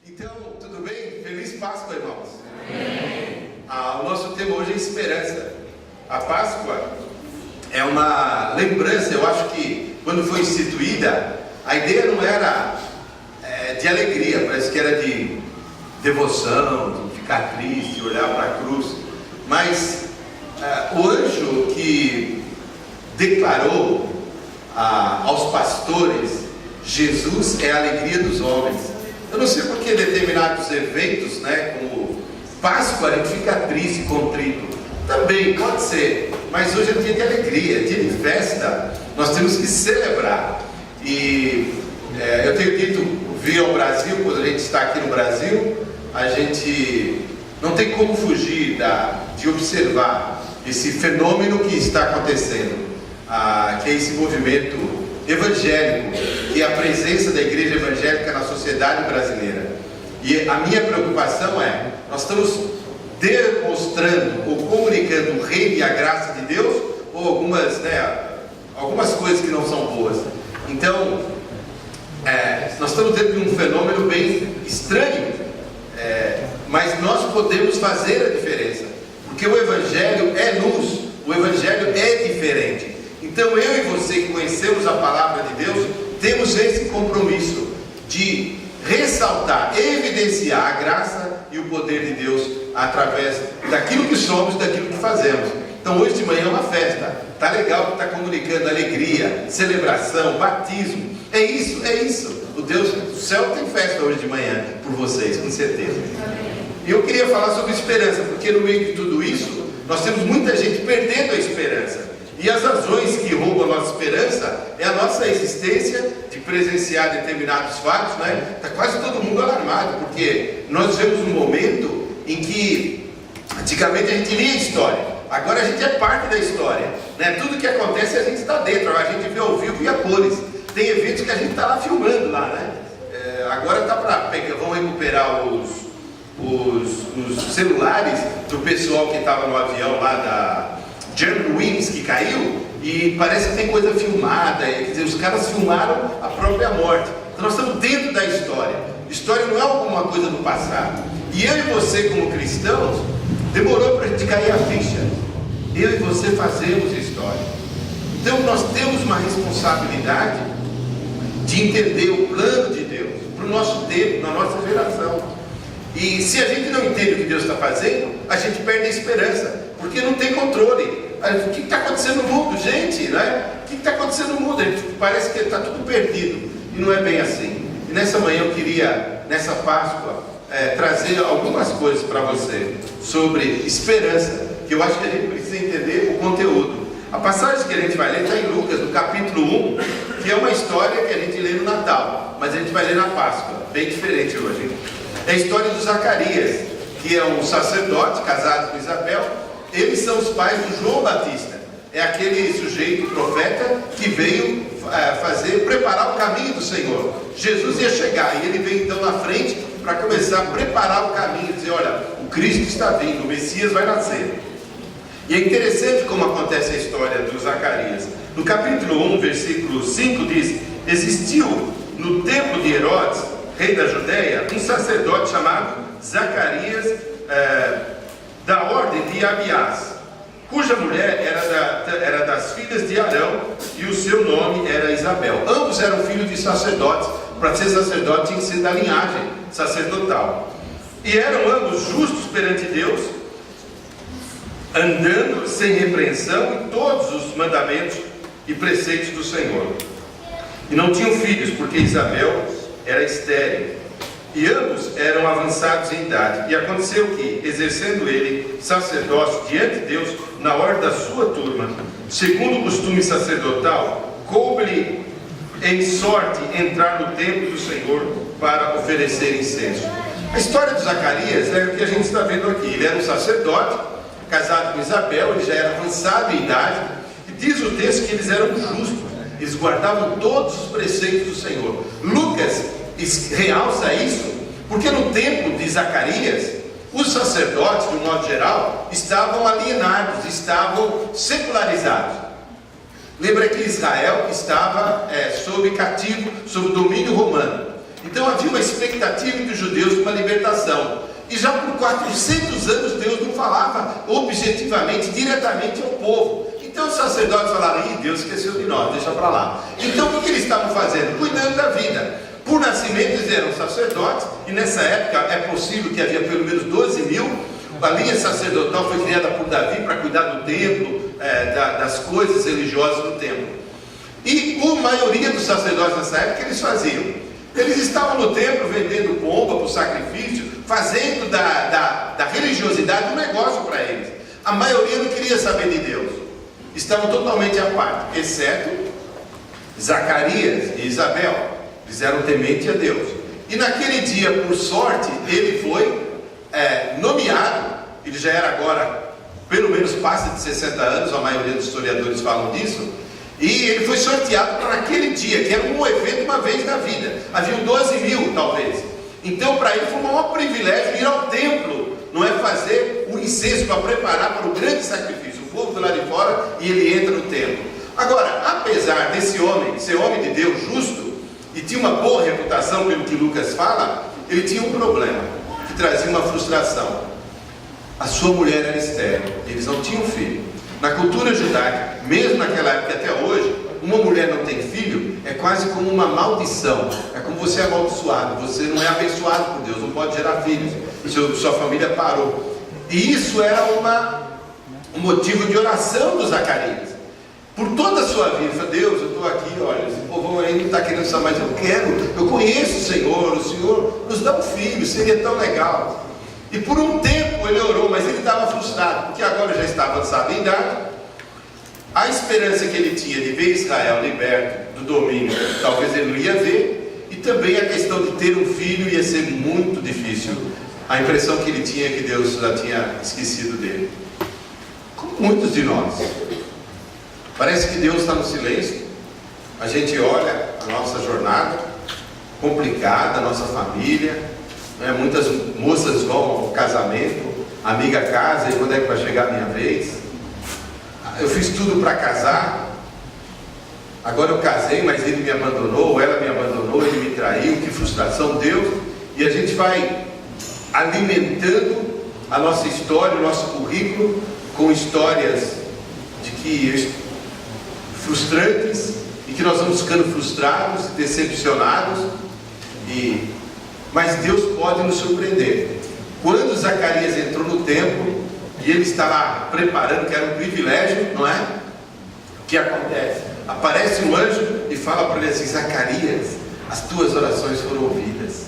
Então, tudo bem? Feliz Páscoa, irmãos. O nosso tema hoje é esperança. A Páscoa é uma lembrança. Eu acho que quando foi instituída, a ideia não era de alegria, parece que era de devoção, de ficar triste, olhar para a cruz. Mas o anjo que declarou aos pastores: Jesus é a alegria dos homens. Eu não sei porque determinados eventos, como Páscoa, a gente fica triste, contrito. Também pode ser, mas hoje é dia de alegria, dia de festa. Nós temos que celebrar. E eu tenho dito, vir ao Brasil, quando a gente está aqui no Brasil, a gente não tem como fugir de observar esse fenômeno que está acontecendo, que é esse movimento evangélico, que é a presença da igreja evangélica na sociedade brasileira. E a minha preocupação nós estamos demonstrando ou comunicando o reino e a graça de Deus, ou algumas coisas que não são boas. Então, nós estamos dentro de um fenômeno bem estranho, mas nós podemos fazer a diferença, porque o Evangelho é luz, o Evangelho é diferente. Então eu e você que conhecemos a palavra de Deus, temos esse compromisso de ressaltar, evidenciar a graça e o poder de Deus através daquilo que somos, daquilo que fazemos. Então hoje de manhã é uma festa, tá legal que está comunicando alegria, celebração, batismo. É isso. O céu tem festa hoje de manhã por vocês, com certeza. E eu queria falar sobre esperança, porque no meio de tudo isso, nós temos muita gente perdendo a esperança. E as razões que roubam a nossa esperança é a nossa existência de presenciar determinados fatos, Está quase todo mundo alarmado, porque nós vivemos um momento em que antigamente a gente lia a história, agora a gente é parte da história, Tudo que acontece a gente está dentro, a gente vê ao vivo e a cores. Tem eventos que a gente está lá filmando agora está para vão recuperar os celulares do pessoal que estava no avião lá da Germanwings que caiu, e parece que tem coisa filmada, quer dizer, os caras filmaram a própria morte. Então nós estamos dentro da história. História não é alguma coisa do passado. E eu e você como cristãos, demorou para a gente cair a ficha. Eu e você fazemos história. Então nós temos uma responsabilidade de entender o plano de Deus para o nosso tempo, na nossa geração. E se a gente não entende o que Deus está fazendo, a gente perde a esperança, porque não tem controle. O que está acontecendo no mundo, gente? O que está acontecendo no mundo? Parece que está tudo perdido, e não é bem assim. E nessa manhã eu queria, nessa Páscoa, trazer algumas coisas para você sobre esperança, que eu acho que a gente precisa entender o conteúdo. A passagem que a gente vai ler está em Lucas, no capítulo 1, que é uma história que a gente lê no Natal, mas a gente vai ler na Páscoa, bem diferente hoje. É a história do Zacarias, que é um sacerdote casado com Isabel. Eles são os pais do João Batista. É aquele sujeito profeta que veio preparar o caminho do Senhor. Jesus ia chegar e ele veio então na frente para começar a preparar o caminho, dizer: olha, o Cristo está vindo, o Messias vai nascer. E é interessante como acontece a história do Zacarias. No capítulo 1, versículo 5 diz: existiu no tempo de Herodes, rei da Judéia, um sacerdote chamado Zacarias, da ordem de Abiás, cuja mulher era das filhas de Arão, e o seu nome era Isabel. Ambos eram filhos de sacerdotes. Para ser sacerdote tinha que ser da linhagem sacerdotal. E eram ambos justos perante Deus, andando sem repreensão em todos os mandamentos e preceitos do Senhor. E não tinham filhos, porque Isabel era estéril. E ambos eram avançados em idade. E aconteceu que, exercendo ele sacerdócio diante de Deus, na ordem da sua turma, segundo o costume sacerdotal, coube-lhe em sorte entrar no templo do Senhor para oferecer incenso. A história de Zacarias é o que a gente está vendo aqui. Ele era um sacerdote, casado com Isabel, ele já era avançado em idade. E diz o texto que eles eram justos, eles guardavam todos os preceitos do Senhor. Lucas realça isso, porque no tempo de Zacarias, os sacerdotes, de um modo geral, estavam alienados, estavam secularizados. Lembra que Israel estava sob cativo, sob domínio romano. Então havia uma expectativa dos judeus de uma libertação. E já por 400 anos Deus não falava objetivamente, diretamente ao povo. Então os sacerdotes falaram: Ih, Deus esqueceu de nós, deixa para lá. Então o que eles estavam fazendo? Cuidando da vida. Por nascimento eles eram sacerdotes, e nessa época é possível que havia pelo menos 12 mil. A linha sacerdotal foi criada por Davi para cuidar do templo, das coisas religiosas do templo. E a maioria dos sacerdotes nessa época, eles faziam? Eles estavam no templo vendendo pomba para o sacrifício, fazendo da religiosidade um negócio para eles. A maioria não queria saber de Deus, estavam totalmente à parte, exceto Zacarias e Isabel. Eles eram tementes a Deus. E naquele dia, por sorte, ele foi nomeado. Ele já era agora, pelo menos passa de 60 anos, a maioria dos historiadores falam disso. E ele foi sorteado para aquele dia, que era um evento uma vez na vida. Haviam 12 mil, talvez. Então, para ele foi um maior privilégio ir ao templo, não é fazer o incenso para preparar para o grande sacrifício. O povo do lado de fora e ele entra no templo. Agora, apesar desse homem ser homem de Deus justo, e tinha uma boa reputação, pelo que Lucas fala, ele tinha um problema, que trazia uma frustração. A sua mulher era estéril, eles não tinham filho. Na cultura judaica, mesmo naquela época até hoje, uma mulher não tem filho, é quase como uma maldição. É como você é amaldiçoado, você não é abençoado por Deus, não pode gerar filhos, sua família parou. E isso era um motivo de oração do Zacarias. Por toda a sua vida, ele falou: Deus, eu estou aqui, olha, esse povo aí não está querendo saber, mas eu conheço o Senhor nos dá um filho, seria tão legal. E por um tempo ele orou, mas ele estava frustrado, porque agora já estava avançado em idade. A esperança que ele tinha de ver Israel liberto do domínio, talvez ele não ia ver, e também a questão de ter um filho ia ser muito difícil. A impressão que ele tinha é que Deus já tinha esquecido dele, como muitos de nós. Parece que Deus está no silêncio. A gente olha a nossa jornada complicada, a nossa família, né? Muitas moças vão ao casamento, a amiga casa, e quando é que vai chegar a minha vez? Eu fiz tudo para casar, agora eu casei, mas ele me abandonou, ela me abandonou, ele me traiu, que frustração, Deus. E a gente vai alimentando a nossa história, o nosso currículo, com histórias de que frustrantes, e que nós vamos ficando frustrados, decepcionados, mas Deus pode nos surpreender. Quando Zacarias entrou no templo, e ele estava preparando, que era um privilégio, não é? O que acontece? Aparece um anjo e fala para ele assim: Zacarias, as tuas orações foram ouvidas.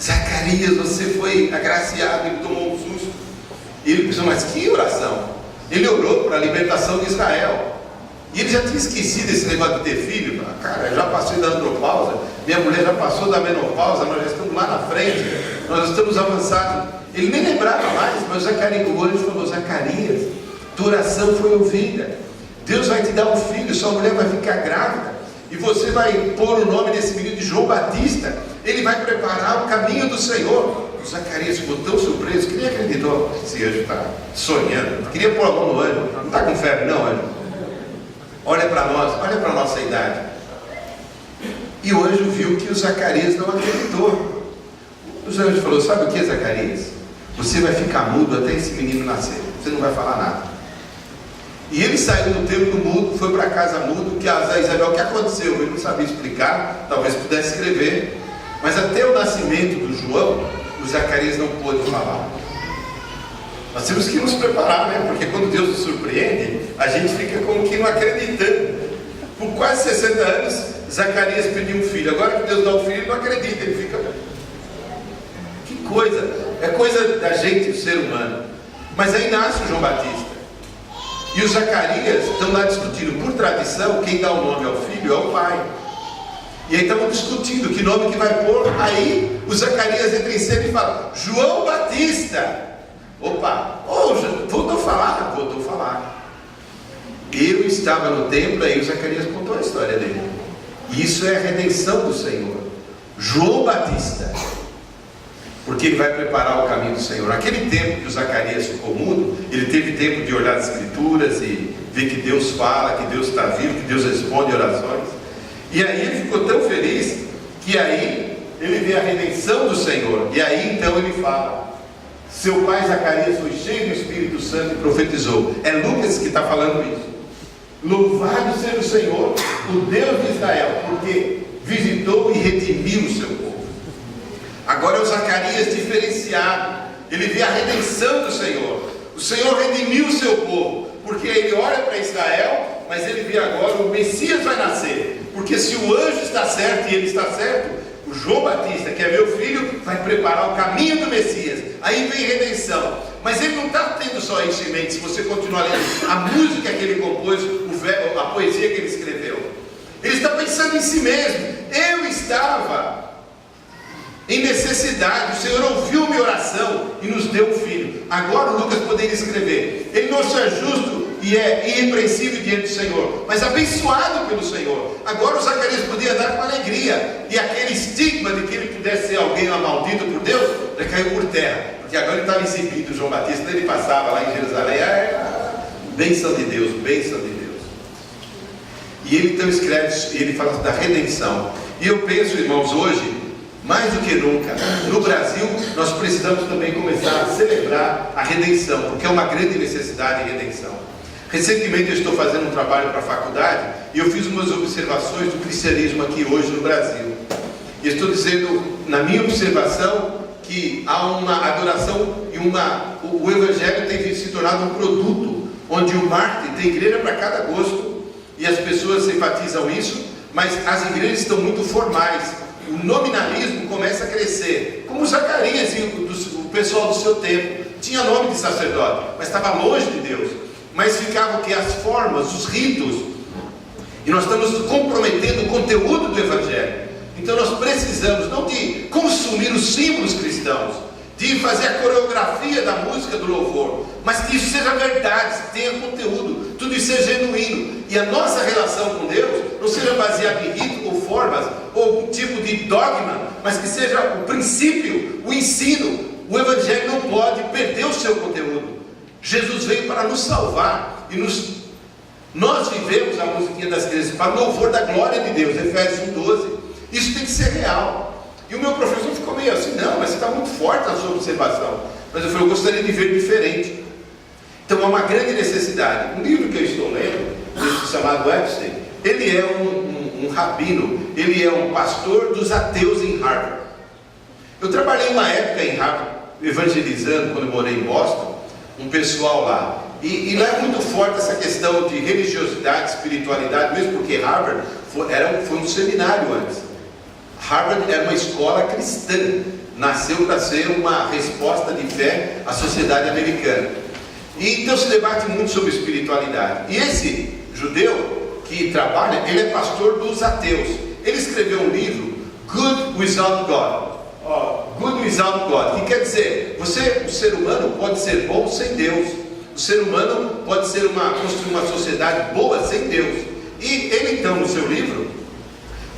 Zacarias, você foi agraciado. Ele tomou um susto, e ele pensou: mas que oração? Ele orou para a libertação de Israel. E ele já tinha esquecido esse negócio de ter filho. Cara, eu já passei da andropausa, minha mulher já passou da menopausa, nós já estamos lá na frente, nós estamos avançados. Ele nem lembrava mais, mas Zacarias, o anjo falou: Zacarias, tua oração foi ouvida. Deus vai te dar um filho, sua mulher vai ficar grávida, e você vai pôr o nome desse menino de João Batista. Ele vai preparar o caminho do Senhor. O Zacarias ficou tão surpreso que nem acreditou. Esse anjo está sonhando. Queria pôr a mão no anjo. Não está com febre não, anjo? Olha para nós, olha para a nossa idade. E o anjo viu que o Zacarias não acreditou. O anjo falou: sabe o que, Zacarias? Você vai ficar mudo até esse menino nascer. Você não vai falar nada. E ele saiu do templo mudo, foi para casa mudo. Que a Isabel, o que aconteceu? Ele não sabia explicar, talvez pudesse escrever. Mas até o nascimento do João, o Zacarias não pôde falar. Nós temos que nos preparar, né? Porque quando Deus nos surpreende, a gente fica como que não acreditando. Por quase 60 anos, Zacarias pediu um filho. Agora que Deus dá um filho, ele não acredita. Ele fica... Que coisa! É coisa da gente, do ser humano. Mas aí nasce o João Batista. E os Zacarias estão lá discutindo. Por tradição, quem dá o nome ao filho é o pai. E aí estamos discutindo que nome que vai pôr. Aí o Zacarias entra em cena e fala: João Batista. Opa, voltou a falar? Voltou a falar. Eu estava no templo, aí o Zacarias contou a história dele. Isso é a redenção do Senhor. João Batista. porque ele vai preparar o caminho do Senhor. Naquele tempo que o Zacarias ficou mudo, ele teve tempo de olhar as Escrituras e ver que Deus fala, que Deus está vivo, que Deus responde orações. E aí ele ficou tão feliz que aí ele vê a redenção do Senhor. E aí então ele fala: seu pai Zacarias foi cheio do Espírito Santo e profetizou. É Lucas que está falando isso. Louvado seja o Senhor, o Deus de Israel, porque visitou e redimiu o seu povo. Agora é o Zacarias diferenciado. Ele vê a redenção do Senhor. O Senhor redimiu o seu povo, porque ele olha para Israel, mas ele vê agora o Messias vai nascer. Porque se o anjo está certo e ele está certo, o João Batista, que é meu filho, vai preparar o caminho do Messias. Aí vem redenção. Mas ele não está tendo só isso em mente. Se você continuar lendo a música que ele compôs, a poesia que ele escreveu, ele está pensando em si mesmo. Eu estava em necessidade, o Senhor ouviu minha oração e nos deu um filho. Agora o Lucas poderia escrever: ele não só é justo e é irrepreensível diante do Senhor, mas abençoado pelo Senhor. Agora o Zacarias podia andar com alegria, e aquele estigma de que ele pudesse ser alguém maldito por Deus, já caiu por terra, porque agora ele estava exibindo o João Batista. Ele passava lá em Jerusalém, bênção de Deus, bênção de Deus. E ele então escreve, ele fala da redenção. E eu penso, irmãos, hoje, mais do que nunca, no Brasil, nós precisamos também começar a celebrar a redenção, porque é uma grande necessidade de redenção. Recentemente eu estou fazendo um trabalho para a faculdade e eu fiz umas observações do cristianismo aqui hoje no Brasil. E estou dizendo, na minha observação, que há uma adoração e o Evangelho tem se tornado um produto, onde o marketing tem igreja para cada gosto, e as pessoas enfatizam isso, mas as igrejas estão muito formais. O nominalismo começa a crescer, como Zacarias e o pessoal do seu tempo. Tinha nome de sacerdote, mas estava longe de Deus. Mas ficava o que? As formas, os ritos. E nós estamos comprometendo o conteúdo do Evangelho. Então nós precisamos não de consumir os símbolos cristãos, de fazer a coreografia da música do louvor, mas que isso seja verdade, tenha conteúdo, tudo isso seja genuíno. E a nossa relação com Deus não seja baseada em rito ou formas, ou algum tipo de dogma, mas que seja o princípio, o ensino. O Evangelho não pode perder o seu conteúdo. Jesus veio para nos salvar, e nós vivemos a musiquinha das crianças para o louvor da glória de Deus, Efésios 1:12. Isso tem que ser real. E o meu professor ficou meio assim: não, mas você está muito forte na sua observação. Mas eu falei: eu gostaria de ver diferente. Então há uma grande necessidade. Um livro que eu estou lendo, chamado Epstein, ele é um rabino, ele é um pastor dos ateus em Harvard. Eu trabalhei uma época em Harvard, evangelizando, quando eu morei em Boston, um pessoal lá. E lá é muito forte essa questão de religiosidade, espiritualidade, mesmo porque Harvard foi um seminário antes. Harvard era uma escola cristã, nasceu para ser uma resposta de fé à sociedade americana. E então se debate muito sobre espiritualidade. E esse judeu que trabalha, ele é pastor dos ateus. Ele escreveu um livro, Good Without God. Good Without God, que quer dizer, o ser humano pode ser bom sem Deus. O ser humano pode construir uma sociedade boa sem Deus. E ele então, no seu livro,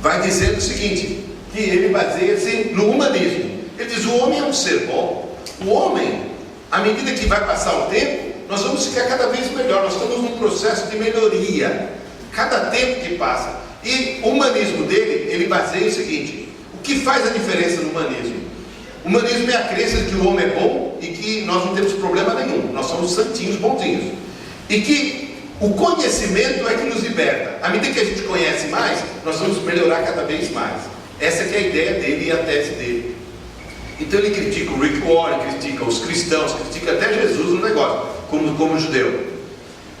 vai dizendo o seguinte, que ele baseia-se no humanismo. Ele diz: o homem é um ser bom. O homem, à medida que vai passar o tempo, nós vamos ficar cada vez melhor. Nós estamos num processo de melhoria, cada tempo que passa. E o humanismo dele, ele baseia o seguinte: o que faz a diferença no humanismo? O humanismo é a crença de que o homem é bom e que nós não temos problema nenhum, nós somos santinhos, bonzinhos, e que o conhecimento é que nos liberta. À medida que a gente conhece mais, nós vamos melhorar cada vez mais. Essa que é a ideia dele e a tese dele. Então ele critica o Rick Warren, critica os cristãos, critica até Jesus no negócio, como judeu.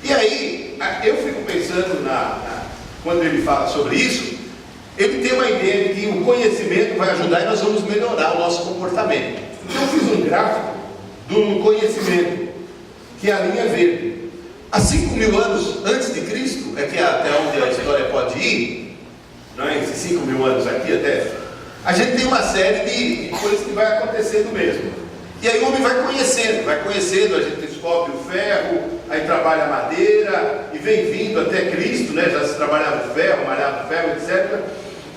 E aí, eu fico pensando, quando ele fala sobre isso, ele tem uma ideia de que o conhecimento vai ajudar e nós vamos melhorar o nosso comportamento. Então eu fiz um gráfico do conhecimento, que é a linha verde. Há 5.000 anos antes de Cristo, é que até onde a história pode ir, não é? Esses 5.000 anos aqui até, a gente tem uma série de coisas que vai acontecendo mesmo. E aí o homem vai conhecendo, a gente descobre o ferro, aí trabalha a madeira, e vem vindo até Cristo, né? Já se trabalhava o ferro, malhava o ferro, etc.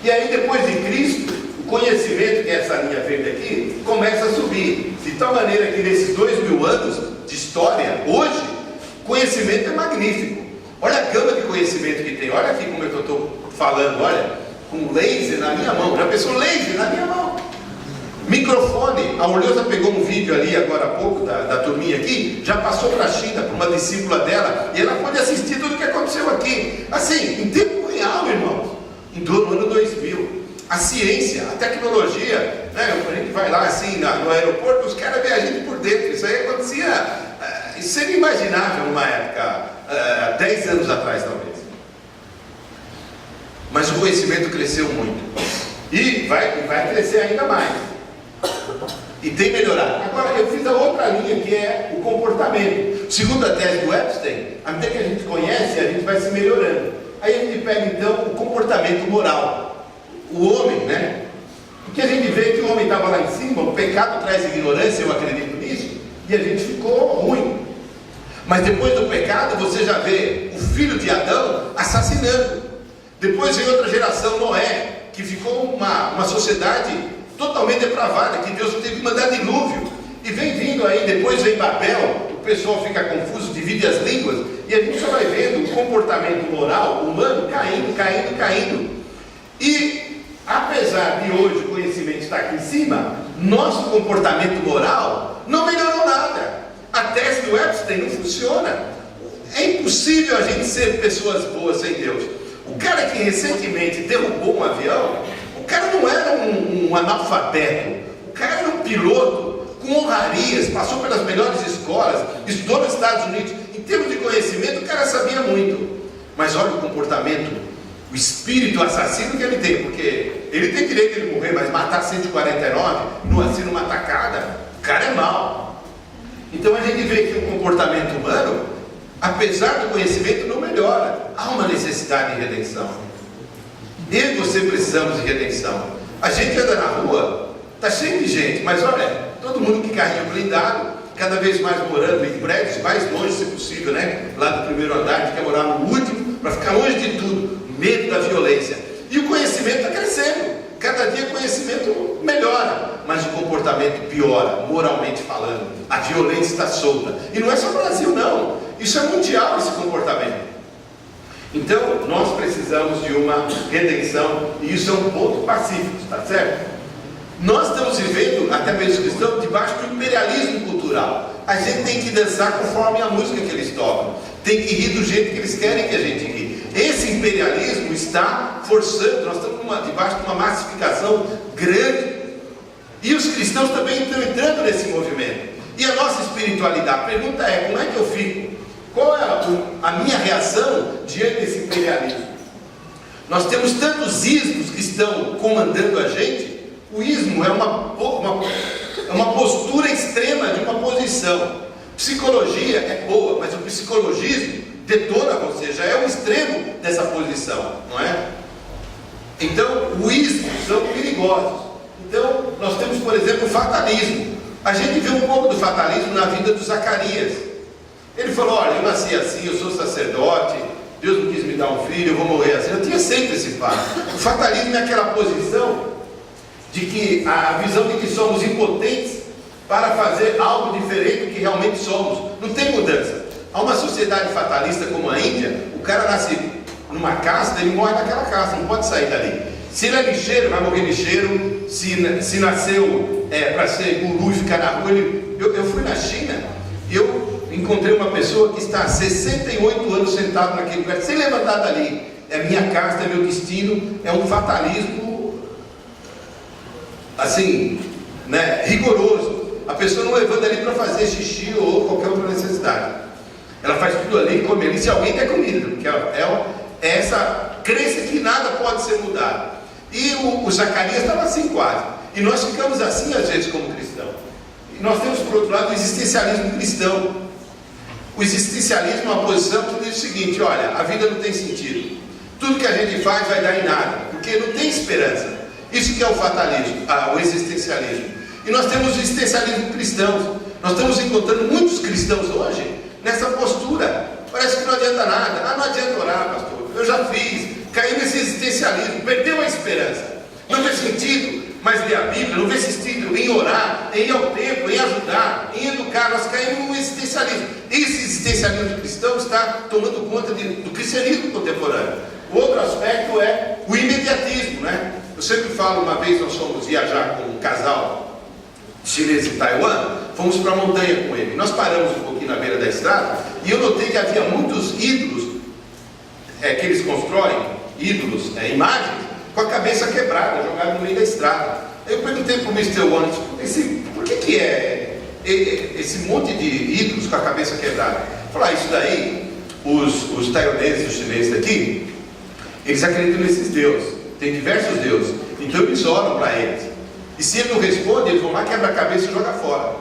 E aí depois de Cristo, o conhecimento, que é essa linha verde aqui, começa a subir. De tal maneira que nesses 2000 anos de história, hoje, conhecimento é magnífico. Olha a gama de conhecimento que tem. Olha aqui como é que eu estou falando, olha, com laser na minha mão. Já pensou laser na minha mão? Microfone. A Orleusa pegou um vídeo ali agora há pouco da turminha aqui, já passou para a China, para uma discípula dela, e ela pode assistir tudo o que aconteceu aqui. Assim, em tempo real, irmãos, no ano 2000. A ciência, a tecnologia, né? A gente vai lá assim no aeroporto, os caras veem a gente por dentro. Isso aí acontecia, isso seria imaginável numa época, 10 anos atrás talvez. Mas o conhecimento cresceu muito e vai crescer ainda mais. E tem melhorado. Agora eu fiz a outra linha, que é o comportamento. Segundo a tese do Epstein, à medida que a gente conhece, a gente vai se melhorando. Aí a gente pega então o comportamento moral. O homem, né? Porque a gente vê que o homem estava lá em cima, o pecado traz ignorância, eu acredito nisso, e a gente ficou ruim. Mas depois do pecado, você já vê o filho de Adão assassinando. Depois vem outra geração, Noé, que ficou uma sociedade totalmente depravada, que Deus teve que mandar dilúvio. E vem vindo aí, depois vem Babel, o pessoal fica confuso, divide as línguas, e a gente só vai vendo o comportamento moral humano caindo. E apesar de hoje o conhecimento estar aqui em cima, nosso comportamento moral não melhorou nada. A tese do Epstein não funciona. É impossível a gente ser pessoas boas sem Deus. O cara que recentemente derrubou um avião, o cara não era um analfabeto, o cara era um piloto com honrarias, passou pelas melhores escolas, estudou nos Estados Unidos. Em termos de conhecimento, o cara sabia muito. Mas olha o comportamento, o espírito assassino que ele tem, porque ele tem direito de morrer, mas matar 149 numa tacada, o cara é mau. Então a gente vê que o comportamento humano, apesar do conhecimento, não melhora. Há uma necessidade de redenção. Eu e você precisamos de redenção. A gente anda na rua, está cheio de gente, mas olha, todo mundo que carrinho blindado, cada vez mais morando em prédios mais longe, se possível, né? Lá do primeiro andar, a gente quer morar no último, para ficar longe de tudo. Medo da violência. E o conhecimento está crescendo. Cada dia o conhecimento melhora, mas o comportamento piora, moralmente falando. A violência está solta. E não é só no Brasil, não. Isso é mundial, esse comportamento. Então, nós precisamos de uma redenção, e isso é um ponto pacífico, está certo? Nós estamos vivendo, até mesmo cristãos, debaixo do imperialismo cultural. A gente tem que dançar conforme a música que eles tocam. Tem que rir do jeito que eles querem que a gente ri. Esse imperialismo está forçando, nós estamos debaixo de uma massificação grande. E os cristãos também estão entrando nesse movimento. E a nossa espiritualidade, a pergunta é, como é que eu fico? Qual é a minha reação diante desse imperialismo? Nós temos tantos ismos que estão comandando a gente. O ismo é uma postura extrema de uma posição. Psicologia é boa, mas o psicologismo detona você, já é o extremo dessa posição, não é? Então, o ismo são perigosos. Então, nós temos, por exemplo, o fatalismo. A gente vê um pouco do fatalismo na vida do Zacarias. Ele falou, olha, eu nasci assim, eu sou sacerdote, Deus não quis me dar um filho, eu vou morrer assim. Eu tinha sempre esse fato. O fatalismo é aquela posição de que a visão de que somos impotentes para fazer algo diferente do que realmente somos. Não tem mudança. Há uma sociedade fatalista como a Índia, o cara nasce numa casta, ele morre naquela casta, não pode sair dali. Se ele é lixeiro, vai morrer lixeiro. Se nasceu para ser guru e ficar na rua, eu fui na China, eu encontrei uma pessoa que está há 68 anos sentado naquele lugar, sem levantar dali. É minha casta, é meu destino, é um fatalismo assim, né, rigoroso. A pessoa não levanta ali para fazer xixi ou qualquer outra necessidade. Ela faz tudo ali, come ali, se alguém der comida, porque é essa crença que nada pode ser mudado. E o Zacarias estava assim quase. E nós ficamos assim às vezes como cristãos. E nós temos por outro lado o existencialismo cristão. O existencialismo é uma posição que diz o seguinte, olha, a vida não tem sentido. Tudo que a gente faz vai dar em nada, porque não tem esperança. Isso que é o fatalismo, o existencialismo. E nós temos o existencialismo cristão. Nós estamos encontrando muitos cristãos hoje nessa postura. Parece que não adianta nada. Não adianta orar, pastor. Eu já fiz. Caiu nesse existencialismo. Perdeu a esperança. Não faz sentido. mais ler a Bíblia, não vê sentido em orar, em ir ao templo, em ajudar, em educar. Nós caímos no existencialismo. Esse existencialismo cristão está tomando conta do cristianismo contemporâneo. Outro aspecto é o imediatismo, né? Eu sempre falo, uma vez nós fomos viajar com um casal chinês em Taiwan, fomos para a montanha com ele. Nós paramos um pouquinho na beira da estrada e eu notei que havia muitos ídolos que eles constroem, ídolos, imagens, com a cabeça quebrada, jogada no meio da estrada. Eu perguntei para o Mr. One, por que é esse monte de ídolos com a cabeça quebrada? Falar, isso daí, os taiwaneses e os chineses daqui, eles acreditam nesses deuses, tem diversos deuses, então eles oram para eles. E se ele não responde, eles vão lá, quebra a cabeça e joga fora.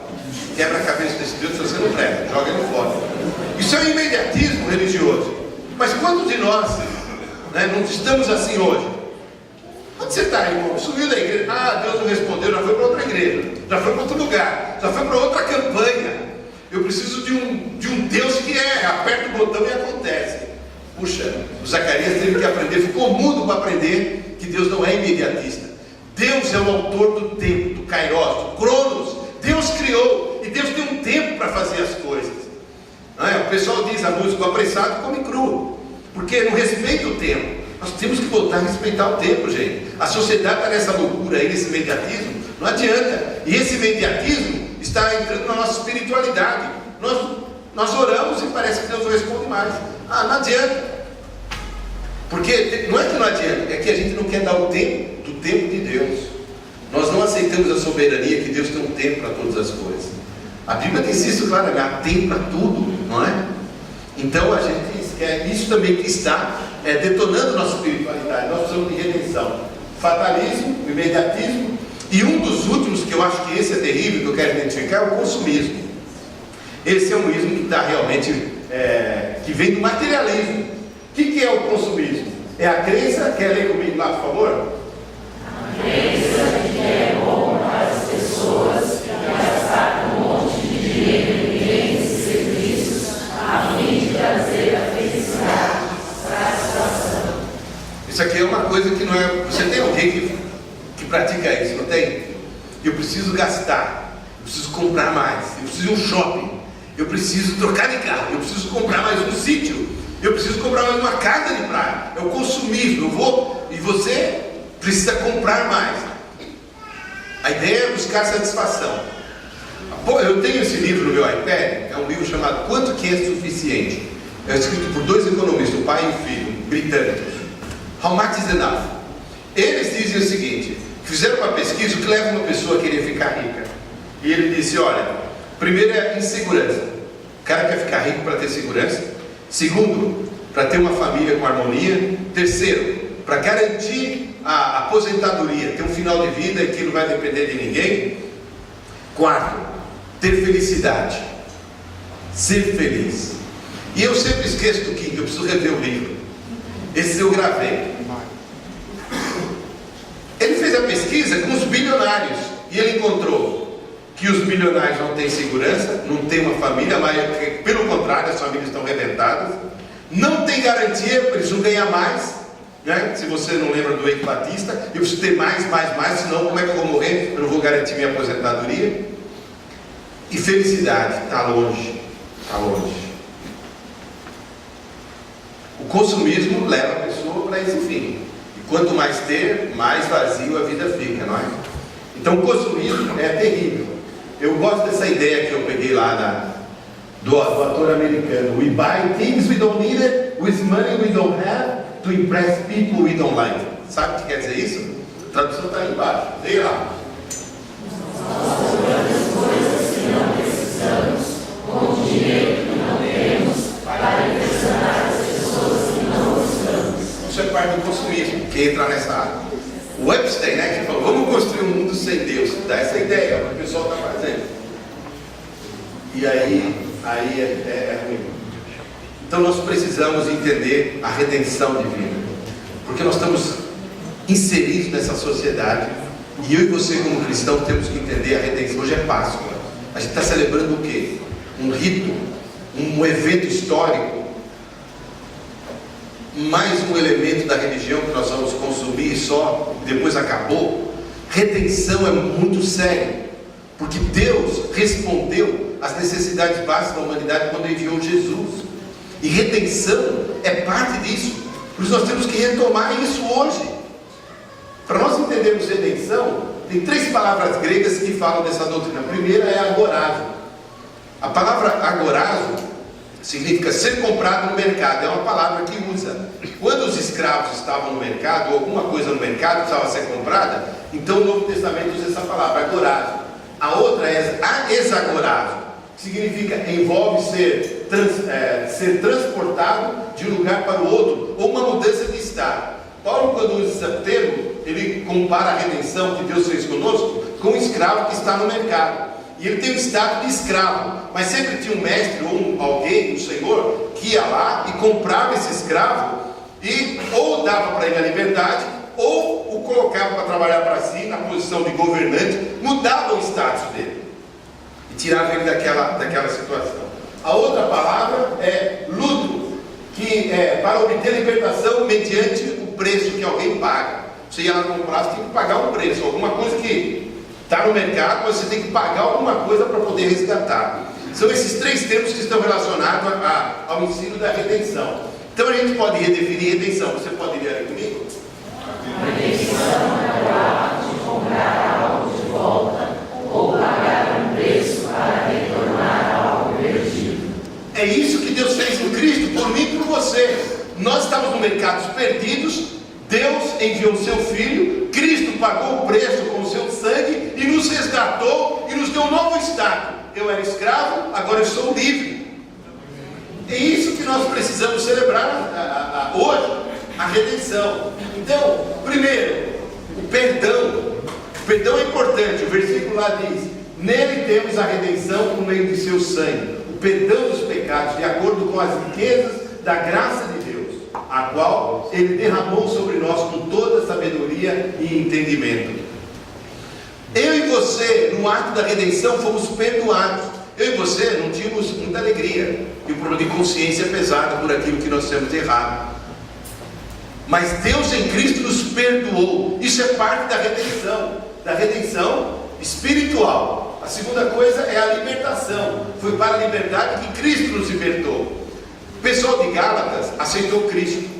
Quebra a cabeça desse Deus, se você não presta, joga ele fora. Isso é um imediatismo religioso. Mas quantos de nós, né, não estamos assim hoje? Onde você está, irmão? Subiu da igreja, Deus não respondeu, já foi para outra igreja, já foi para outro lugar, já foi para outra campanha. Eu preciso de um Deus que aperta o botão e acontece. Puxa, o Zacarias teve que aprender, ficou mudo para aprender que Deus não é imediatista. Deus é o autor do tempo, do kairos, do cronos. Deus criou, e Deus tem um tempo para fazer as coisas. O pessoal diz, a música, o apressado come cru, porque não respeita o tempo. Nós temos que voltar a respeitar o tempo, gente. A sociedade está nessa loucura aí, nesse imediatismo, não adianta. E esse imediatismo está entrando na nossa espiritualidade. Nós oramos e parece que Deus não responde mais. Não adianta. Porque não é que não adianta, é que a gente não quer dar o tempo do tempo de Deus. Nós não aceitamos a soberania, que Deus tem um tempo para todas as coisas. A Bíblia diz isso claramente, há tempo para tudo, não é? Então a gente esquece, isso também que está detonando nossa espiritualidade. Nós precisamos de redenção. Fatalismo, imediatismo, e um dos últimos, que eu acho que esse é terrível, que eu quero identificar, é o consumismo. Esse é um ismo que está realmente, que vem do materialismo. O que é o consumismo? É a crença, quer ler comigo lá, por favor? A crença de que é bom para as pessoas gastar um monte de dinheiro em bens e serviços a fim de trazer a felicidade, satisfação. Isso aqui é uma coisa que não é... Você tem alguém que pratica isso, não tem? Eu preciso gastar, eu preciso comprar mais, eu preciso de um shopping, eu preciso trocar de carro, eu preciso comprar mais um sítio, eu preciso comprar mais uma casa de praia. É o consumismo. Eu vou e você precisa comprar mais. A ideia é buscar satisfação. Eu tenho esse livro no meu iPad, é um livro chamado Quanto que é Suficiente. É escrito por dois economistas, o pai e o filho, britânicos. How much is enough? Eles dizem o seguinte: fizeram uma pesquisa, o que leva uma pessoa a querer ficar rica. E ele disse, olha, primeiro é insegurança. O cara quer ficar rico para ter segurança. Segundo, para ter uma família com harmonia. Terceiro, para garantir a aposentadoria, ter um final de vida que não vai depender de ninguém. Quarto, ter felicidade, ser feliz. E eu sempre esqueço do quinto, eu preciso rever o livro. Esse eu gravei. Ele fez a pesquisa com os bilionários e ele encontrou que os bilionários não têm segurança, não têm uma família, mas pelo contrário, as famílias estão arrebentadas, não tem garantia, eles vão ganhar mais, né? Se você não lembra do Eike Batista, eu preciso ter mais, senão como é que eu vou morrer? Eu não vou garantir minha aposentadoria. E felicidade, está longe, está longe. O consumismo leva a pessoa para esse fim, e quanto mais ter, mais vazio a vida fica, não é? Então o consumismo é terrível. Eu gosto dessa ideia que eu peguei lá do ator americano. We buy things we don't need it, with money we don't have, to impress people we don't like. Sabe o que quer dizer isso? A tradução está aí embaixo. Leia lá. Nós compramos coisas que não precisamos, com dinheiro que não temos, para impressionar as pessoas que não gostamos. Isso é parte do consumismo, que entra nessa área. O Epstein, né, que falou, vamos construir um mundo sem Deus. Dá essa ideia, o que o pessoal está fazendo. E aí é ruim. Então nós precisamos entender a redenção divina, porque nós estamos inseridos nessa sociedade, e eu e você como cristão temos que entender a redenção. Hoje é Páscoa, a gente está celebrando o quê? Um rito, um evento histórico, mais um elemento da religião que nós vamos consumir e só depois acabou. redenção é muito sério, porque Deus respondeu às necessidades básicas da humanidade quando enviou Jesus, e redenção é parte disso. Por isso nós temos que retomar isso hoje. Para nós entendermos redenção, tem 3 palavras gregas que falam dessa doutrina. A primeira é agorazo. A palavra agorazo significa ser comprado no mercado. É uma palavra que usa quando os escravos estavam no mercado, ou alguma coisa no mercado precisava ser comprada. Então o Novo Testamento usa essa palavra, agorazo. A outra é exagorazo, que significa, envolve ser transportado de um lugar para o outro, ou uma mudança de estado. Paulo, quando usa esse termo, ele compara a redenção que Deus fez conosco com um escravo que está no mercado. E ele tem o status de escravo, mas sempre tinha um mestre ou alguém, um senhor, que ia lá e comprava esse escravo e ou dava para ele a liberdade, ou o colocava para trabalhar para si, na posição de governante, mudava o status dele e tirava ele daquela situação. A outra palavra é luto, que é para obter libertação mediante o preço que alguém paga. Você ia lá comprar, você tem que pagar um preço, alguma coisa que está no mercado, você tem que pagar alguma coisa para poder resgatar. São esses 3 termos que estão relacionados ao ensino da redenção. Então a gente pode redefinir redenção. Você pode ler aí comigo? A redenção é o ato de comprar algo de volta ou pagar um preço para retornar algo perdido. É isso que Deus fez em Cristo, por mim e por você. Nós estamos no mercado perdidos. Deus enviou o seu Filho, Cristo pagou o preço com o seu sangue e nos resgatou e nos deu um novo estado. Eu era escravo, agora eu sou livre. É isso que nós precisamos celebrar hoje, a redenção. Então, primeiro, o perdão. O perdão é importante. O versículo lá diz: nele temos a redenção por meio de seu sangue, o perdão dos pecados, de acordo com as riquezas da graça de Deus, a qual Ele derramou sobre nós com toda sabedoria e entendimento. Eu e você, no ato da redenção, fomos perdoados. Eu e você não tínhamos muita alegria e um problema de consciência pesado por aquilo que nós temos errado. Mas Deus em Cristo nos perdoou. Isso é parte da redenção espiritual. A segunda coisa é a libertação. Foi para a liberdade que Cristo nos libertou. O pessoal de Gálatas aceitou Cristo.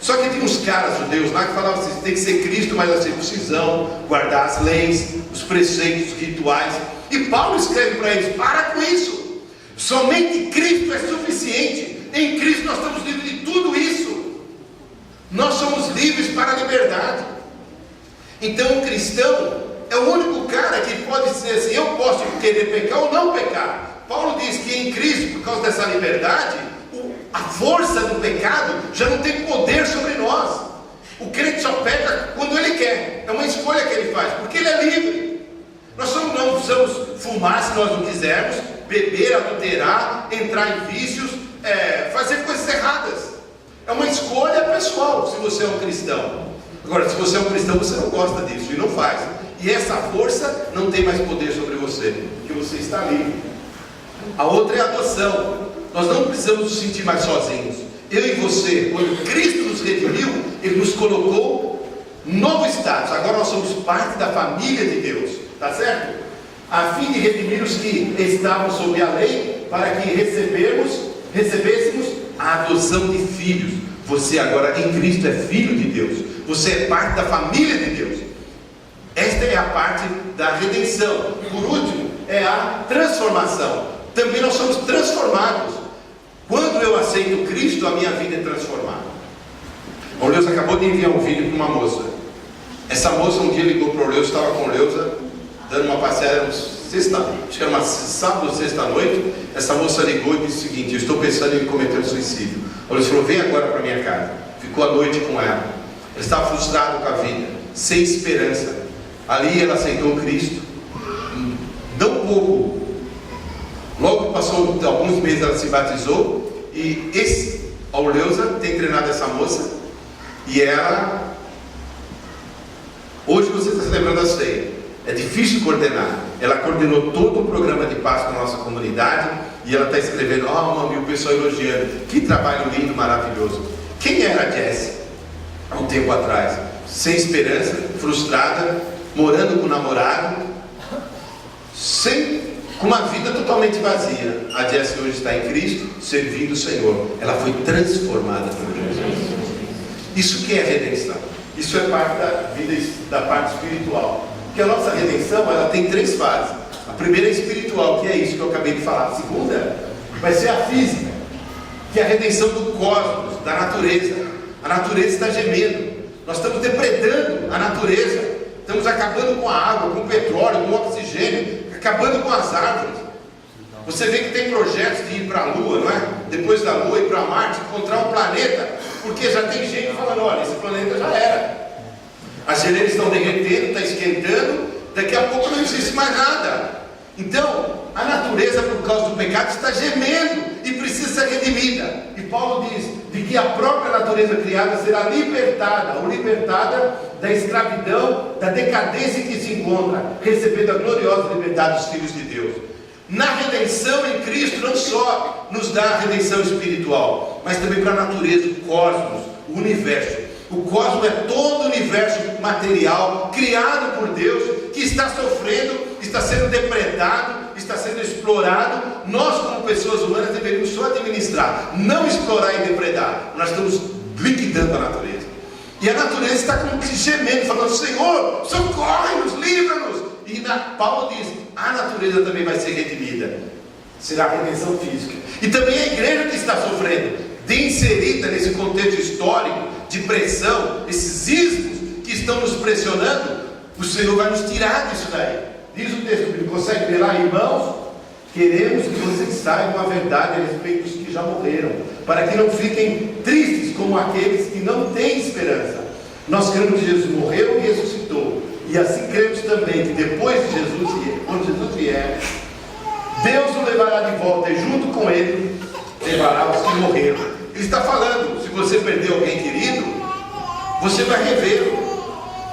Só que tinha uns caras judeus lá que falavam assim: tem que ser Cristo, mas a circuncisão, guardar as leis, os preceitos, os rituais. E Paulo escreve para eles: para com isso. Somente Cristo é suficiente. Em Cristo nós estamos livres de tudo isso. Nós somos livres para a liberdade. Então o cristão é o único cara que pode dizer assim: eu posso querer pecar ou não pecar. Paulo diz que em Cristo, por causa dessa liberdade, a força do pecado já não tem poder sobre nós. O crente só peca quando ele quer. É uma escolha que ele faz, porque ele é livre. Nós não precisamos fumar se nós não quisermos, beber, adulterar, entrar em vícios, fazer coisas erradas. É uma escolha pessoal, se você é um cristão. Agora, se você é um cristão, você não gosta disso e não faz. E essa força não tem mais poder sobre você, porque você está livre. A outra é a adoção. Nós não precisamos nos sentir mais sozinhos. Eu e você, quando Cristo nos redimiu, Ele nos colocou novo status. Agora nós somos parte da família de Deus, tá certo? A fim de redimir os que estavam sob a lei, para que recebêssemos a adoção de filhos. Você agora em Cristo é filho de Deus. Você é parte da família de Deus. Esta é a parte da redenção. Por último, é a transformação. Também nós somos transformados. Quando eu aceito Cristo, a minha vida é transformada. O Leusa acabou de enviar um vídeo para uma moça. Essa moça um dia ligou para o Leusa, estava com o Leusa dando uma passeada, acho que era uma sábado ou sexta-noite. Essa moça ligou e disse o seguinte: eu estou pensando em cometer um suicídio. O Leusa falou: vem agora para minha casa. Ficou a noite com ela. Ele estava frustrado com a vida, sem esperança. Ali ela aceitou Cristo. Não pouco. Logo passou alguns meses, ela se batizou. E esse Auleusa tem treinado essa moça. E ela, hoje você está celebrando a ceia. É difícil coordenar. Ela coordenou todo o programa de Páscoa na nossa comunidade. E ela está escrevendo: mami, o pessoal elogiando. Que trabalho lindo, maravilhoso. Quem era a Jessie? Há um tempo atrás, sem esperança, frustrada, morando com o namorado, com uma vida totalmente vazia. A Jessie hoje está em Cristo, servindo o Senhor. Ela foi transformada por Jesus. Isso que é redenção. Isso é parte da vida, da parte espiritual. Porque a nossa redenção, ela tem 3 fases. A primeira é espiritual, que é isso que eu acabei de falar. A segunda vai ser a física, que é a redenção do cosmos, da natureza. A natureza está gemendo. Nós estamos depredando a natureza. Estamos acabando com a água, com o petróleo, com o oxigênio, acabando com as árvores. Você vê que tem projetos de ir para a Lua, não é? Depois da Lua, ir para Marte, encontrar um planeta, porque já tem gente falando, olha, esse planeta já era. As geleiras estão derretendo, está esquentando, daqui a pouco não existe mais nada. Então, a natureza, por causa do pecado, está gemendo e precisa ser redimida. E Paulo diz de que a própria natureza criada será libertada, ou libertada da escravidão, da decadência que se encontra, recebendo a gloriosa liberdade dos filhos de Deus. Na redenção em Cristo, não só nos dá a redenção espiritual, mas também para a natureza, o cosmos, o universo. O cosmos é todo o universo material, criado por Deus, que está sofrendo, está sendo depredado, está sendo explorado. Nós, como pessoas humanas, deveríamos só administrar, não explorar e depredar. Nós estamos liquidando a natureza. E a natureza está como que gemendo, falando, Senhor, socorre-nos, livra-nos. E Paulo diz, a natureza também vai ser redimida. Será a redenção física. E também a igreja que está sofrendo, inserida nesse contexto histórico, de pressão, esses ismos que estão nos pressionando, o Senhor vai nos tirar disso daí. Diz o texto bíblico, consegue ver lá, irmãos? Queremos que vocês saibam a verdade a respeito dos que já morreram, para que não fiquem tristes como aqueles que não têm esperança. Nós cremos que Jesus morreu e ressuscitou, e assim cremos também que depois de Jesus, quando Jesus vier, Deus o levará de volta e junto com ele levará os que morreram. Ele está falando, se você perdeu alguém querido, você vai revê-lo.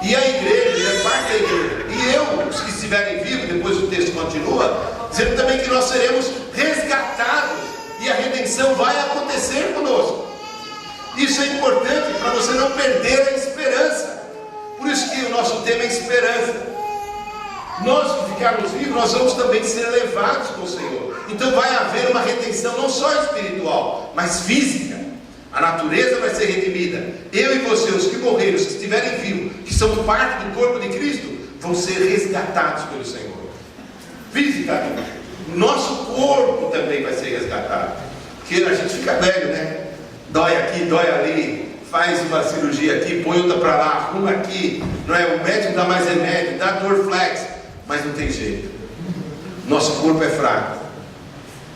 E a igreja, ele é parte da igreja. E eu, os que estiverem vivos, depois o texto continua, dizendo também que nós seremos resgatados. E a redenção vai acontecer conosco. Isso é importante para você não perder a esperança. Por isso que o nosso tema é esperança. Nós que ficarmos vivos, nós vamos também ser levados com o Senhor. Então vai haver uma redenção não só espiritual, mas física. A natureza vai ser redimida. Eu e você, os que morreram, os que estiverem vivos, que são parte do corpo de Cristo, vão ser resgatados pelo Senhor. Fisicamente. Nosso corpo também vai ser resgatado. Porque a gente fica velho, né? Dói aqui, dói ali, faz uma cirurgia aqui, põe outra para lá, arruma aqui, não é? O médico dá mais remédio, dá Dorflex, mas não tem jeito. Nosso corpo é fraco.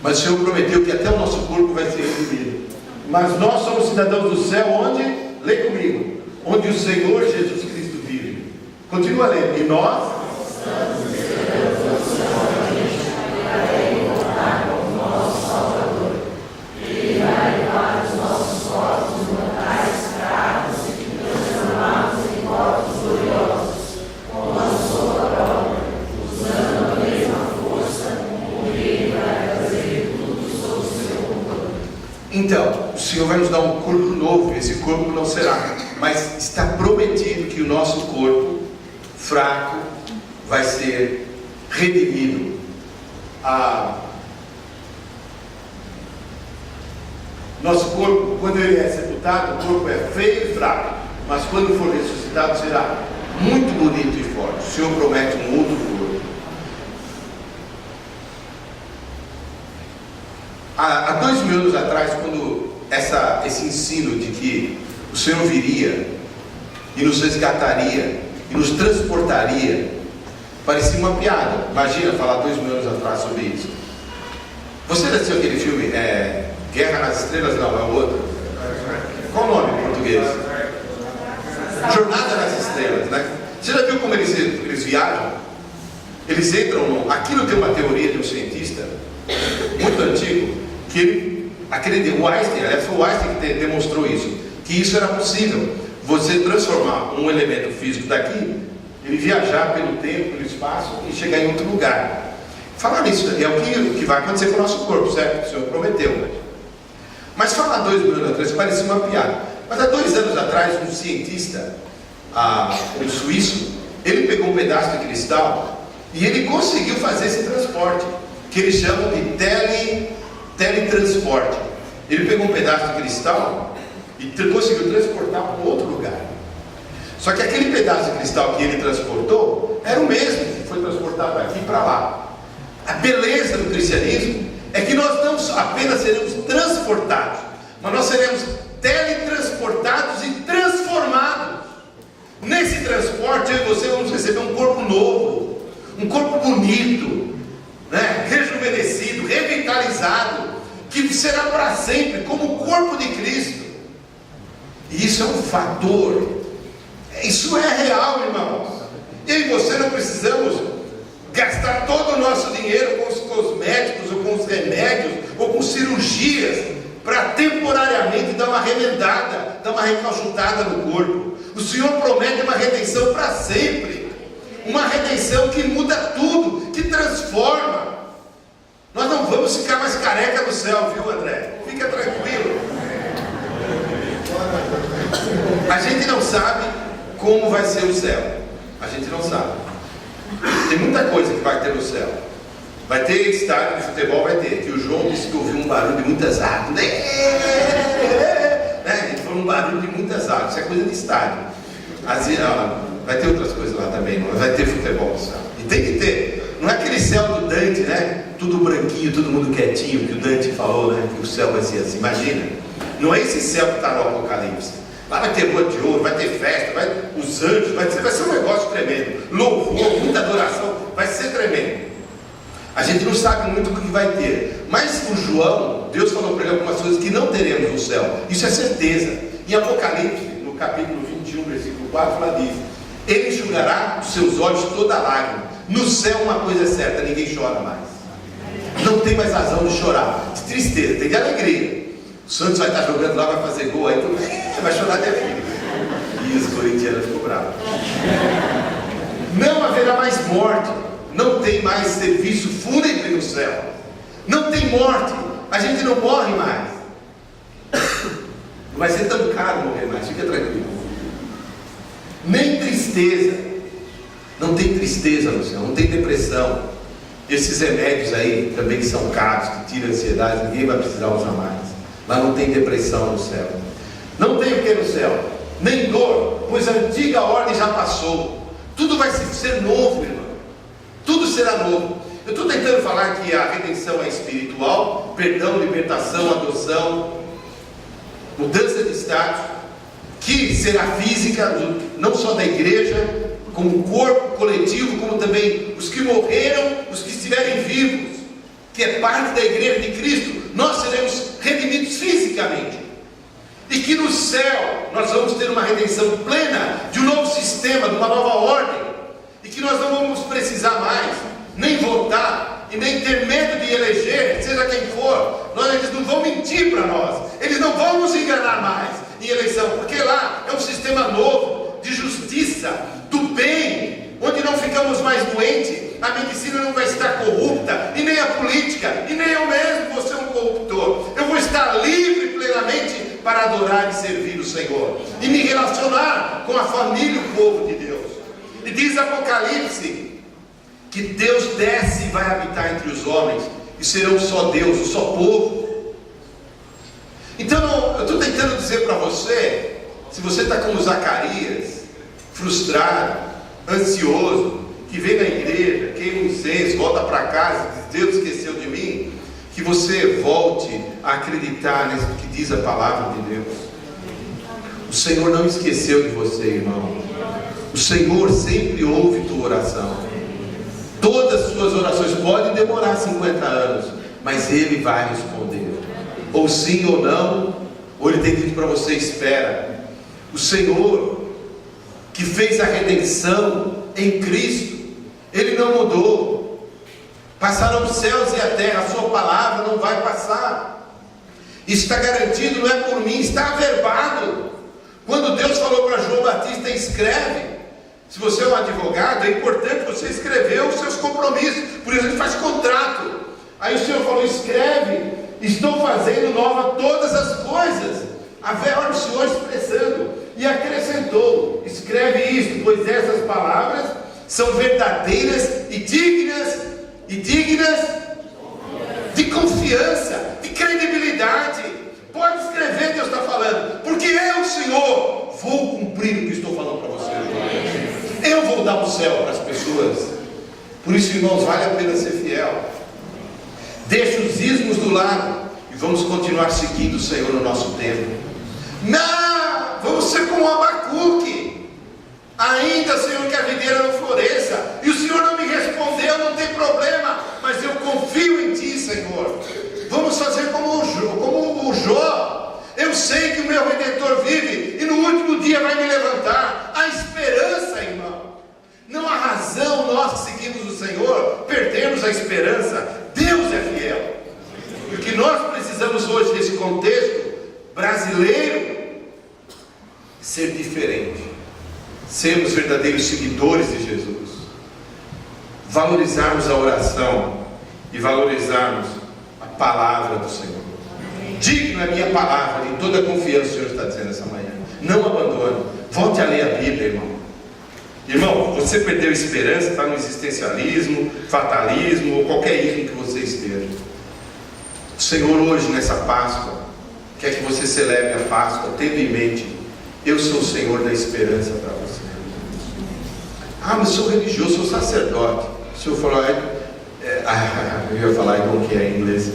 Mas o Senhor prometeu que até o nosso corpo vai ser redimido. Mas nós somos cidadãos do céu, onde? Lê comigo. Onde o Senhor Jesus Cristo vive. Continua lendo. E nós estamos esperando o Senhor para voltar como nosso Salvador. Ele vai levar os nossos corpos mortais, fracos, e transformá-los em corpos gloriosos, com a sua própria, usando a mesma força, com ele vai fazer tudo sob o seu controle. Então, o Senhor vai nos dar um corpo novo. Esse corpo não será, mas está prometido que o nosso corpo fraco vai ser redimido. Nosso corpo, quando ele é sepultado, o corpo é feio e fraco, mas quando for ressuscitado será muito bonito e forte. O Senhor promete um outro corpo. Há 2000 anos atrás, quando esse ensino de que o Senhor viria e nos resgataria e nos transportaria, parecia uma piada. Imagina falar 2000 anos atrás sobre isso. Você assistiu aquele filme Guerra nas Estrelas? Não, é o outro. Qual o nome em português? Jornada nas Estrelas, né? Você já viu como eles viajam? Eles entram aquilo tem uma teoria de um cientista muito antigo, que aquele de Einstein, aliás foi o Einstein que demonstrou isso, que isso era possível, você transformar um elemento físico daqui, ele viajar pelo tempo, pelo espaço e chegar em outro lugar. Falar nisso é o que vai acontecer com o nosso corpo, certo? O Senhor prometeu. Mas falar 2000 anos atrás parecia uma piada. Mas há 2 anos atrás, um cientista, um suíço, ele pegou um pedaço de cristal e ele conseguiu fazer esse transporte, que eles chamam de teletransporte. Ele pegou um pedaço de cristal e conseguiu transportar para outro lugar. Só que aquele pedaço de cristal que ele transportou era o mesmo que foi transportado daqui para lá. A beleza do cristianismo é que nós não apenas seremos transportados, mas nós seremos teletransportados e transformados. Nesse transporte, eu e você vamos receber um corpo novo, um corpo bonito, né? Rejuvenescido, revitalizado, que será para sempre, como o corpo de Cristo. E isso é um fator, isso é real, irmãos. Eu e você não precisamos gastar todo o nosso dinheiro com os cosméticos, ou com os remédios, ou com cirurgias, para temporariamente dar uma remendada, dar uma recalchutada no corpo. O Senhor promete uma redenção para sempre, uma redenção que muda tudo, que transforma. Nós não vamos ficar mais careca no céu, viu, André? Fica tranquilo. A gente não sabe como vai ser o céu, a gente não sabe. Tem muita coisa que vai ter no céu. Vai ter estádio de futebol, vai ter. Que o João disse que ouviu um barulho de muitas águas. Ele falou um barulho de muitas águas. Isso é coisa de estádio. Vai ter outras coisas lá também, mas vai ter futebol no céu. E tem que ter. Não é aquele céu do Dante, né? Tudo branquinho, todo mundo quietinho, que o Dante falou, né? Que o céu vai ser assim. Imagina. Não é esse céu que está no Apocalipse. Lá vai ter rua de ouro, vai ter festa, os anjos, vai ser um negócio tremendo. Louvor, muita adoração, vai ser tremendo. A gente não sabe muito o que vai ter, mas o João, Deus falou para ele algumas coisas que não teremos no céu, isso é certeza. Em Apocalipse, no capítulo 21, versículo 4, ela diz: ele enxugará dos seus olhos toda lágrima. No céu uma coisa é certa, ninguém chora mais. Não tem mais razão de chorar, de tristeza, tem de alegria. O Santos vai estar jogando lá, vai fazer gol, aí você vai chorar até fim. E os corintianos ficou bravos. Não haverá mais morte. Não tem mais serviço fúnebre no céu. Não tem morte. A gente não morre mais. Não vai ser tão caro morrer mais, fica tranquilo. Nem tristeza. Não tem tristeza no céu, não tem depressão. Esses remédios aí também são caros, que tiram a ansiedade, ninguém vai precisar usar mais. Lá não tem depressão no céu. Não tem o que no céu? Nem dor, pois a antiga ordem já passou. Tudo vai ser novo, irmão. Tudo será novo. Eu estou tentando falar que a redenção é espiritual, perdão, libertação, adoção, mudança de status, que será física, não só da igreja, como corpo coletivo, como também os que morreram, os que estiverem vivos, que é parte da igreja de Cristo. Nós seremos redimidos fisicamente, e que no céu nós vamos ter uma redenção plena, de um novo sistema, de uma nova ordem, e que nós não vamos precisar mais nem votar e nem ter medo de eleger, seja quem for. Eles não vão mentir para nós, eles não vão nos enganar mais em eleição, porque lá é um sistema novo de justiça, do bem, onde não ficamos mais doentes, a medicina não vai estar corrupta, e nem a política, e nem eu mesmo vou ser um corruptor. Eu vou estar livre plenamente para adorar e servir o Senhor, e me relacionar com a família e o povo de Deus. E diz Apocalipse que Deus desce e vai habitar entre os homens, e serão só Deus, um só povo. Então eu estou tentando dizer para você, se você está como Zacarias, frustrado, ansioso, que vem na igreja, queima um incenso, volta para casa, diz: Deus esqueceu de mim, que você volte a acreditar nisso que diz a palavra de Deus. O Senhor não esqueceu de você, irmão. O Senhor sempre ouve tua oração. Todas as suas orações podem demorar 50 anos, mas Ele vai responder, ou sim ou não, ou Ele tem dito para você: espera. O Senhor que fez a redenção em Cristo, Ele não mudou. Passaram os céus e a terra, a sua palavra não vai passar. Isso está garantido, não é por mim, está averbado. Quando Deus falou para João Batista: escreve. Se você é um advogado, é importante você escrever os seus compromissos, por isso ele faz contrato. Aí o Senhor falou: escreve, estou fazendo nova todas as coisas. A verba do Senhor expressando, e acrescentou: escreve escreve isso, pois essas palavras são verdadeiras e dignas de confiança, de credibilidade. Pode escrever, Deus está falando, porque eu, Senhor, vou cumprir o que estou falando para você hoje. Eu vou dar o céu para as pessoas. Por isso, irmãos, vale a pena ser fiel. Deixa os ismos do lado e vamos continuar seguindo o Senhor no nosso tempo. Não, vamos ser como Abacuque. Ainda, Senhor, que a videira não floresça, e o Senhor não me respondeu, não tem problema, mas eu confio em Ti, Senhor. Vamos fazer como o Jó. Eu sei que o meu Redentor vive, e no último dia vai me levantar. A esperança, irmão. Não há razão nós que seguimos o Senhor perdermos a esperança. Deus é fiel. E o que nós precisamos hoje nesse contexto brasileiro, ser diferente, sermos verdadeiros seguidores de Jesus, valorizarmos a oração e valorizarmos a palavra do Senhor. Digno é a minha palavra, de toda a confiança, o Senhor está dizendo essa manhã. Não abandone, volte a ler a Bíblia, irmão. Irmão, você perdeu a esperança, está no existencialismo, fatalismo ou qualquer ismo que você esteja. O Senhor hoje, nessa Páscoa, quer que você celebre a Páscoa, tendo em mente: eu sou o Senhor da esperança para você. Ah, mas sou religioso, sou sacerdote. O Senhor falou, eu ia falar igual que é em inglês.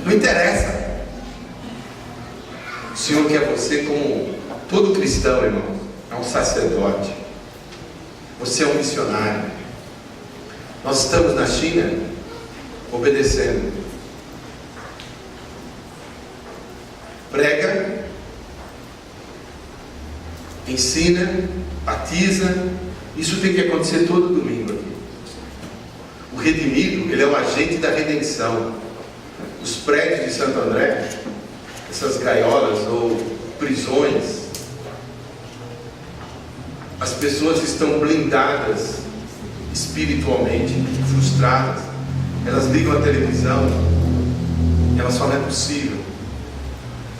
Não interessa. O Senhor quer você como todo cristão, irmão. É um sacerdote. Você é um missionário. Nós estamos na China obedecendo. Prega, ensina, batiza. Isso tem que acontecer todo domingo aqui. O redimido, ele é o agente da redenção. Os prédios de Santo André, essas gaiolas ou prisões, as pessoas estão blindadas espiritualmente, frustradas. Elas ligam a televisão, elas falam: não é possível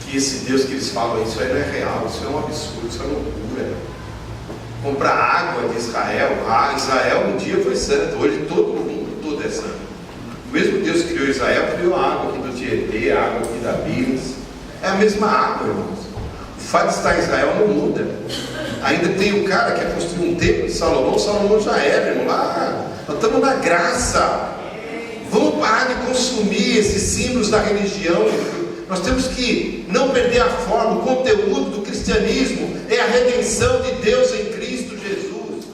que esse Deus que eles falam, isso aí não é real, isso é um absurdo, isso é loucura. Comprar água de Israel, Israel um dia foi santo, hoje todo mundo todo é santo. O mesmo Deus que criou Israel, criou a água aqui do Tietê, a água aqui da Minas. É a mesma água, irmãos. O fato de estar em Israel não muda. Ainda tem o cara que quer construir um templo de Salomão. Salomão já era, irmão. Lá, nós estamos na graça. Vamos parar de consumir esses símbolos da religião. Nós temos que não perder a forma. O conteúdo do cristianismo é a redenção de Deus em Cristo Jesus.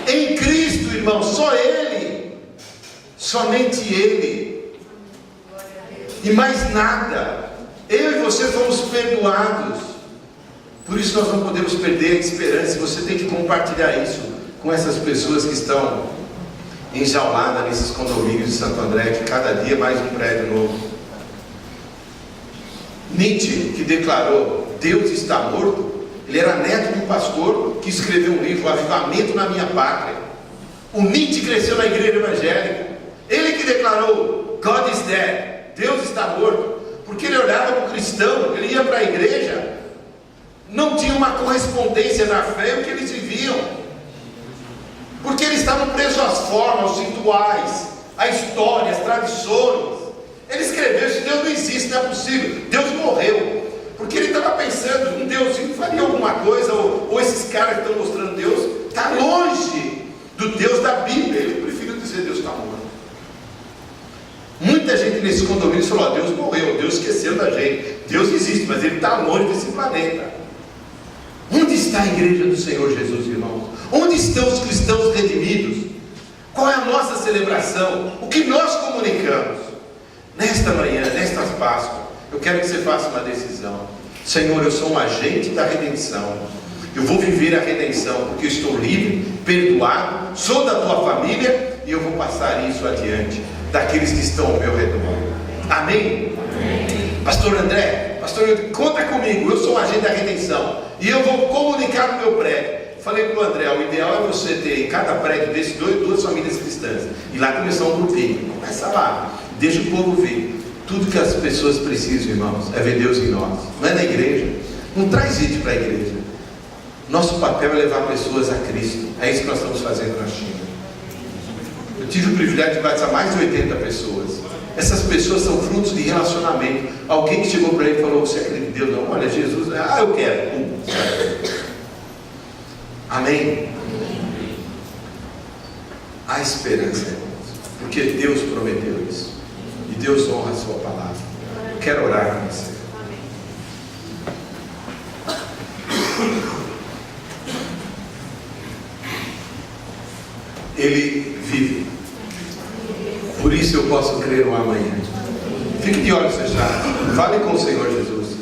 Em Cristo, irmão, só Ele. Somente Ele. E mais nada. Eu e você fomos perdoados. Por isso nós não podemos perder a esperança. Você tem que compartilhar isso com essas pessoas que estão enjauladas nesses condomínios de Santo André, que cada dia mais um prédio novo. Nietzsche, que declarou: Deus está morto. Ele era neto de um pastor que escreveu um livro, Avivamento na Minha Pátria. O Nietzsche cresceu na igreja evangélica. Ele que declarou: God is dead. Deus está morto. Porque ele olhava para o cristão, ele ia para a igreja, não tinha uma correspondência na fé o que eles viviam, porque eles estavam presos às formas, aos rituais, à história, às tradições. Ele escreveu: esse Deus não existe, não é possível, Deus morreu, porque ele estava pensando: um Deusinho faria alguma coisa, ou esses caras que estão mostrando Deus, está longe do Deus da Bíblia. Ele preferiu dizer: Deus está morto. Muita gente nesse condomínio falou: Deus morreu, Deus esqueceu da gente. Deus existe, mas Ele está longe desse planeta. Onde está a igreja do Senhor Jesus, irmãos? Onde estão os cristãos redimidos? Qual é a nossa celebração? O que nós comunicamos? Nesta manhã, nestas Páscoas, eu quero que você faça uma decisão. Senhor, eu sou um agente da redenção. Eu vou viver a redenção, porque eu estou livre, perdoado, sou da tua família, e eu vou passar isso adiante daqueles que estão ao meu redor. Amém? Amém. Pastor André, conta comigo, eu sou um agente da redenção, e eu vou comunicar no meu prédio. Falei para o André: o ideal é você ter em cada prédio desse duas famílias cristãs, e lá começar um grupinho. Começa lá, deixa o povo ver. Tudo que as pessoas precisam, irmãos, é ver Deus em nós. Não é na igreja. Não traz gente para a igreja. Nosso papel é levar pessoas a Cristo. É isso que nós estamos fazendo na China. Eu tive o privilégio de batizar mais de 80 pessoas. Essas pessoas são frutos de relacionamento. Alguém que chegou para ele e falou: você acredita em Deus? Não, olha, Jesus, eu quero. Amém? Há esperança, irmãos, porque Deus prometeu isso. E Deus honra a sua palavra. Eu quero orar com você. Ele vive. Por isso eu posso crer no amanhã. Fique de olhos fechados. Fale com o Senhor Jesus.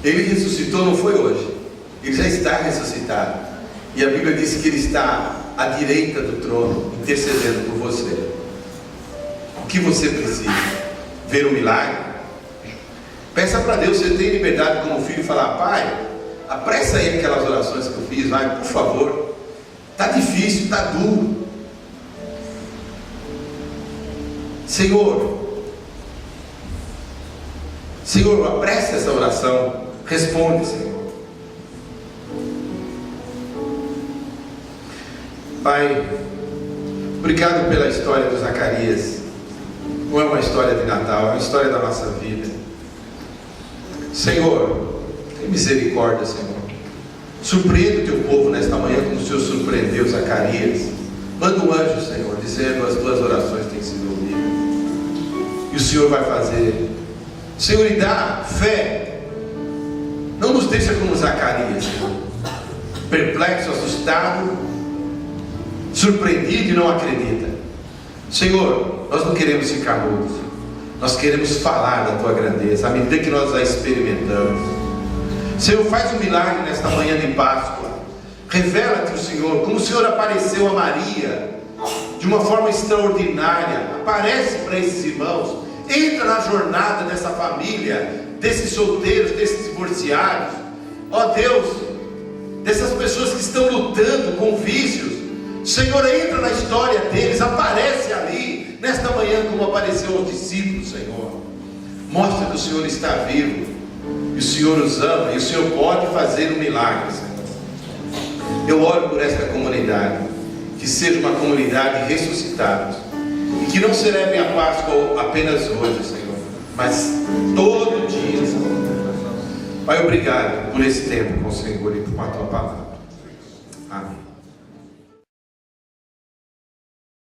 Ele ressuscitou, não foi hoje. Ele já está ressuscitado. E a Bíblia diz que Ele está à direita do trono, intercedendo por você. O que você precisa? Ver um milagre? Peça para Deus. Você tem liberdade como filho falar: pai, apressa aí aquelas orações que eu fiz, vai, por favor. Está difícil, está duro. Senhor, apressa essa oração. Responde, Senhor. Pai, obrigado pela história do Zacarias. Não é uma história de Natal, é uma história da nossa vida. Senhor, tem misericórdia, Senhor. Surpreenda o teu povo nesta manhã como o Senhor surpreendeu Zacarias. Manda um anjo, Senhor, dizendo: as tuas orações têm sido ouvidas. E o Senhor vai fazer. Senhor, e dá fé. Não nos deixa como Zacarias, Senhor, perplexo, assustado, surpreendido e não acredita. Senhor, nós não queremos ficar mudos. Nós queremos falar da tua grandeza à medida que nós a experimentamos. Senhor, faz um milagre nesta manhã de Páscoa. Revela-te o Senhor, como o Senhor apareceu a Maria de uma forma extraordinária. Aparece para esses irmãos. Entra na jornada dessa família, desses solteiros, desses divorciados. Ó Deus, dessas pessoas que estão lutando com vícios. Senhor, entra na história deles. Aparece ali nesta manhã como apareceu aos discípulos, Senhor. Mostra que o Senhor está vivo, e o Senhor os ama, e o Senhor pode fazer um milagre, Senhor. Eu oro por esta comunidade, que seja uma comunidade de ressuscitados, e que não celebrem a Páscoa apenas hoje, Senhor, mas todo dia, Senhor. Pai, obrigado por esse tempo com o Senhor e com a tua palavra.